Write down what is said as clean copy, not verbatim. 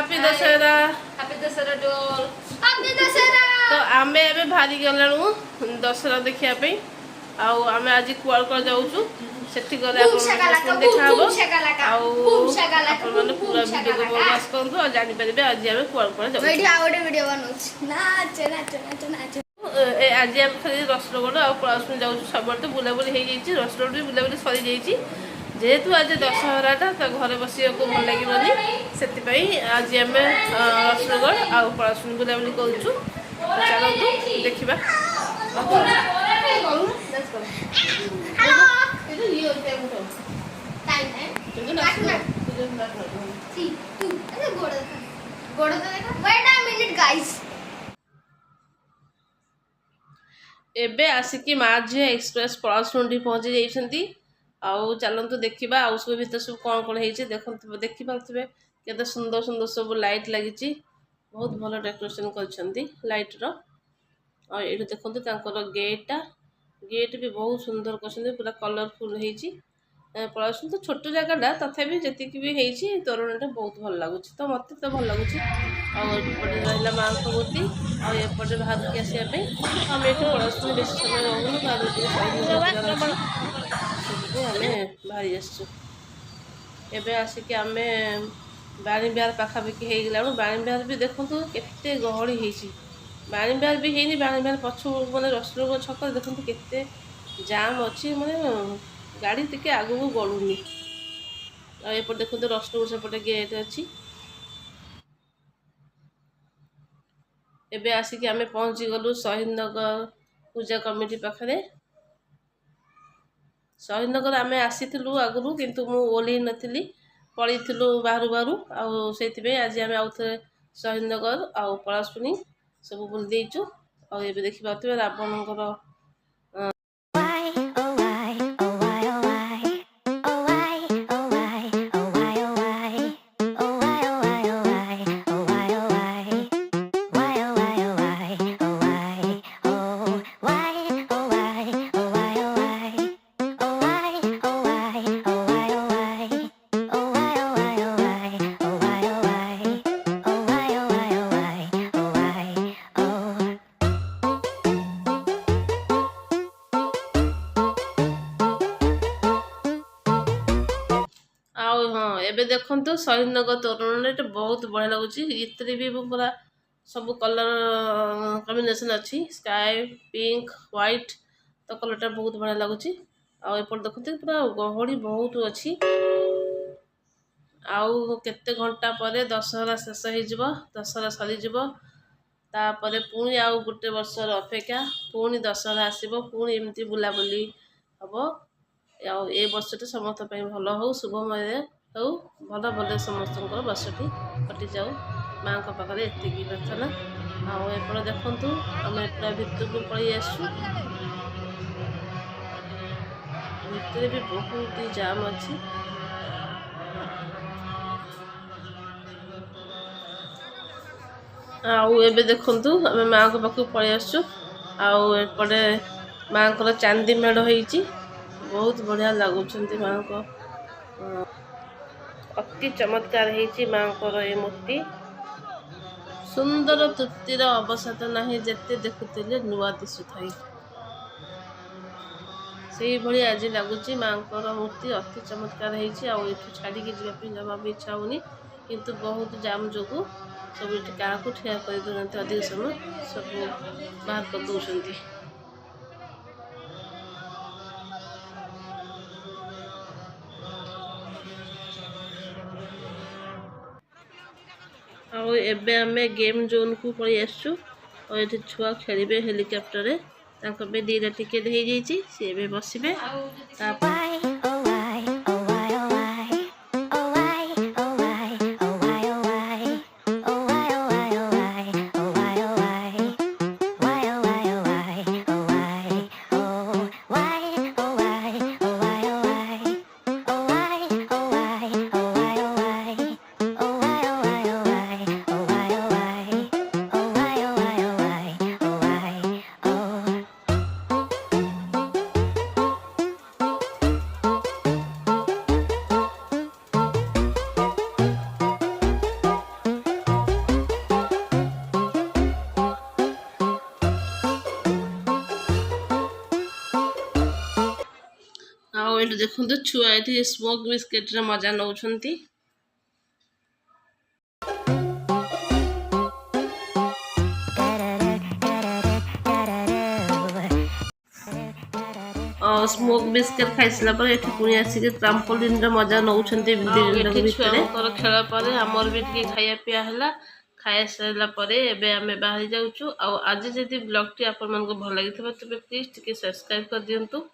Happy Dussehra happy Dussehra to all happy Dussehra. तो आमे एबे भारी गलाणु दशहरा देखिया पे आउ आमे आज कुआर कर जाउछु सेठी गले आपन देखा हबो आपन माने पूरा वीडियो को वाच करंतु और जानि परिबे आज आमे कुआर कर जाउछु वीडियो आउट वीडियो बनउछ नाच नाच नाच नाच ए आज आमे खाली रसलगड़ आ पळासुन जाउछु सबड़ तो बुलाबुली हे जाईची रसलगड़ भी बुलाबुली सरी जाईची जेहेतु आज दशहराटा तो घरे बसिया को भल लगे से आज आम रसलगड़ आ पळासुन बुलाबुली करूँ चलतु देखा एबे आसिकी माँ झी एक्सप्रेस पळासुन पहुँची जाइछंती आउ चलतु देखा आउ सब भर सब कौन कौन हो देखिपे केते सुंदर सुंदर सब लाइट लगी बहुत भल डेकोरेशन कर लाइट ये देखो गेटा गेट भी बहुत सुंदर कर पूरा कलरफुल होती पळासुन तो छोट जगह तथापि जी भी तोरणटा बहुत भल लगुच तो मत तो भल लगुच आउटे रहा माँ मूर्ति आउटे बाहर की आसापे आम ये पळासुन बेस समय रहूँ आमे बाहरी आसचु एबे आसिक आमे बाणी बिहार पाखापाखि हो गला बाणी बिहार भी देखु केते गहली होती बाणी बिहार भी है बाणी बिहार पछ मैंने रसलगड़ छक देखु केते जाम अच्छी माने गाड़ी टिके आगू को गड़ुनी एपटे देखो रसलगड़ सेपटे गेट अच्छी एबे आसिक आमे पहुँची गलु शहीद नगर पूजा कमिटी पाखरे शहीद नगर आम आसी आगु किंतु मु ओल्ल नी पलू बाहर बाहर से आज आम आउ थे शहीद नगर आउ पळासुनी सब बुली देचु आ देखिए रावण हाँ एबे देखो शहीद नगर तोरण बहुत बढ़िया लगुच इतने भी पूरा सब कलर कॉम्बिनेशन अच्छी स्काई पिंक व्हाइट तो कलरटा बहुत बढ़िया लगुच आउट देखते पूरा गहली बहुत अच्छी आउ केते घंटा पर दशहरा शेष हो दशहरा सरीज तापर पुणी आउ गोटे वर्षर अपेक्षा पुणी दशहरा आसब पुणी एमती बुलाबुली हम ए वर्षटी समस्त भल हो शुभमय हो भल भल समस्त वर्षटी कटि जाऊ माँ पाखे एति प्रार्थना आउे देखु आम पूरा भितर को पलि आसु भितर भी बहुत जाम अच्छी आबे देखु आम माँ को पाक पलि आसु आउे माँ को चांदी मेढ़ होती बहुत बढ़िया लगुच माँ को अति चमत्कार होती माँ को ये मूर्ति सुंदर तृप्तिर अवसाद नहीं जिते देखुले नुआ दिशुई से भाई आज लगुच माँ को मूर्ति अति चमत्कार होती छाड़ी जावाई जमा भी इच्छा होनी किंतु बहुत जाम जो सब क्या ठिया कर देना अधिक समय सब बाहर कर दौरान एबे आमे गेम जोन को पलि आसु और ये छुआ खेलिबे हेलिकॉप्टर दीटा टिकेट हो जाइए सी बसबे ଆଉ ଏଠି ଦେଖନ୍ତୁ ଛୁଆ ଏଠି ସ୍ମୋକ୍ ବିସ୍କେଟ୍ର ମଜା ନେଉଛନ୍ତି। ସ୍ମୋକ୍ ବିସ୍କେଟ୍ ଖାଇସାରିଲା ପରେ ଏଠି ପୁଣି ଆସିକି ଟ୍ରାମ୍ପୋଲିନ୍ର ମଜା ନେଉଛନ୍ତି ବିଲ୍ଡିଂର ଭିତରେ। ଛୁଆଙ୍କର ଖେଳ ପରେ ଆମର ବି ଟିକେ ଖାଇବା ପିଇବା ହେଲା। ଖାଇସାରିଲା ପରେ ଏବେ ଆମେ ବାହାରି ଯାଉଛୁ। ଆଉ ଆଜି ଯଦି ବ୍ଲଗ୍ଟି ଆପଣମାନଙ୍କୁ ଭଲ ଲାଗିଥିବ ତେବେ ପ୍ଲିଜ୍ ଟିକେ ସବସ୍କ୍ରାଇବ୍ କରିଦିଅନ୍ତୁ।